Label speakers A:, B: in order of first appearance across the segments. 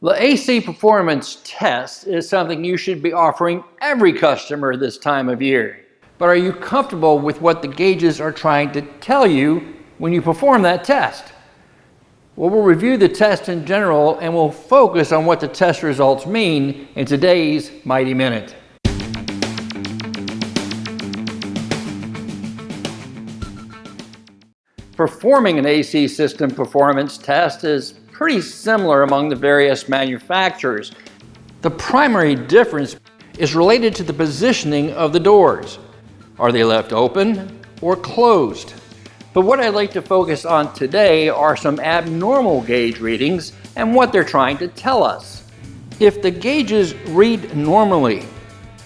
A: The AC performance test is something you should be offering every customer this time of year. But are you comfortable with what the gauges are trying to tell you when you perform that test? Well, we'll review the test in general and we'll focus on what the test results mean in today's Mighty Minute. Performing an AC system performance test is pretty similar among the various manufacturers. The primary difference is related to the positioning of the doors. Are they left open or closed? But what I'd like to focus on today are some abnormal gauge readings and what they're trying to tell us. If the gauges read normally,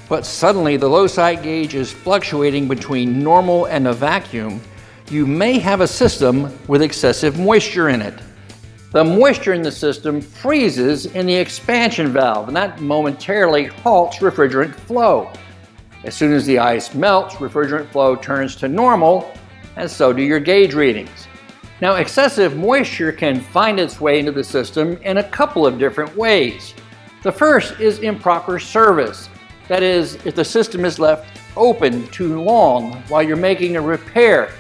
A: but suddenly the low side gauge is fluctuating between normal and a vacuum, you may have a system with excessive moisture in it. The moisture in the system freezes in the expansion valve, and that momentarily halts refrigerant flow. As soon as the ice melts, refrigerant flow turns to normal, and so do your gauge readings. Now, excessive moisture can find its way into the system in a couple of different ways. The first is improper service. That is, if the system is left open too long while you're making a repair,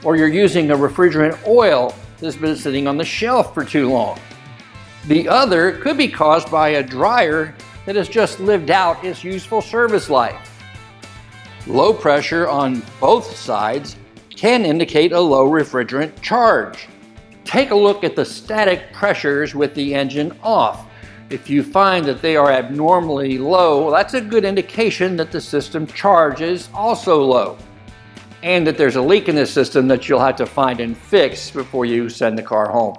A: or you're using a refrigerant oil that's been sitting on the shelf for too long. The other could be caused by a dryer that has just lived out its useful service life. Low pressure on both sides can indicate a low refrigerant charge. Take a look at the static pressures with the engine off. If you find that they are abnormally low, that's a good indication that the system charge is also low, and that there's a leak in the system that you'll have to find and fix before you send the car home.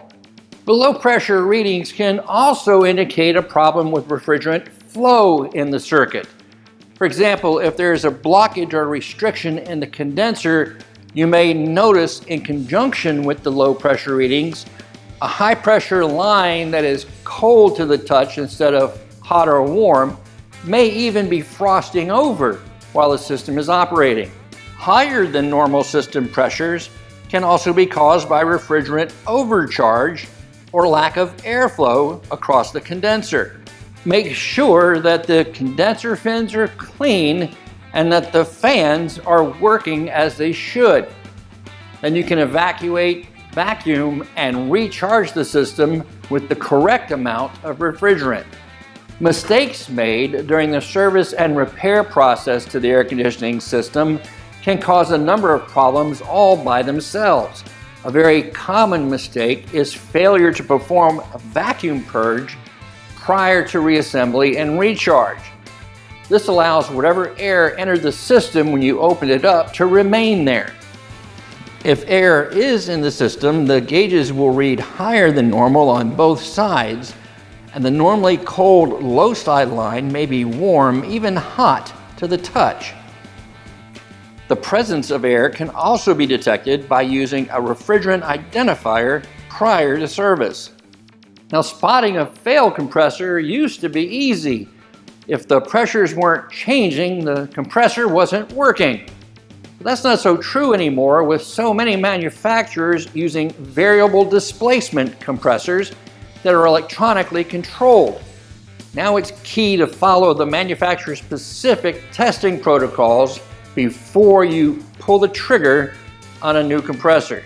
A: The low pressure readings can also indicate a problem with refrigerant flow in the circuit. For example, if there's a blockage or restriction in the condenser, you may notice in conjunction with the low pressure readings, a high pressure line that is cold to the touch instead of hot or warm may even be frosting over while the system is operating. Higher than normal system pressures can also be caused by refrigerant overcharge or lack of airflow across the condenser. Make sure that the condenser fins are clean and that the fans are working as they should. Then you can evacuate, vacuum, and recharge the system with the correct amount of refrigerant. Mistakes made during the service and repair process to the air conditioning system can cause a number of problems all by themselves. A very common mistake is failure to perform a vacuum purge prior to reassembly and recharge. This allows whatever air entered the system when you opened it up to remain there. If air is in the system, the gauges will read higher than normal on both sides, and the normally cold low side line may be warm, even hot to the touch. The presence of air can also be detected by using a refrigerant identifier prior to service. Now, spotting a failed compressor used to be easy. If the pressures weren't changing, the compressor wasn't working. But that's not so true anymore, with so many manufacturers using variable displacement compressors that are electronically controlled. Now it's key to follow the manufacturer-specific testing protocols before you pull the trigger on a new compressor.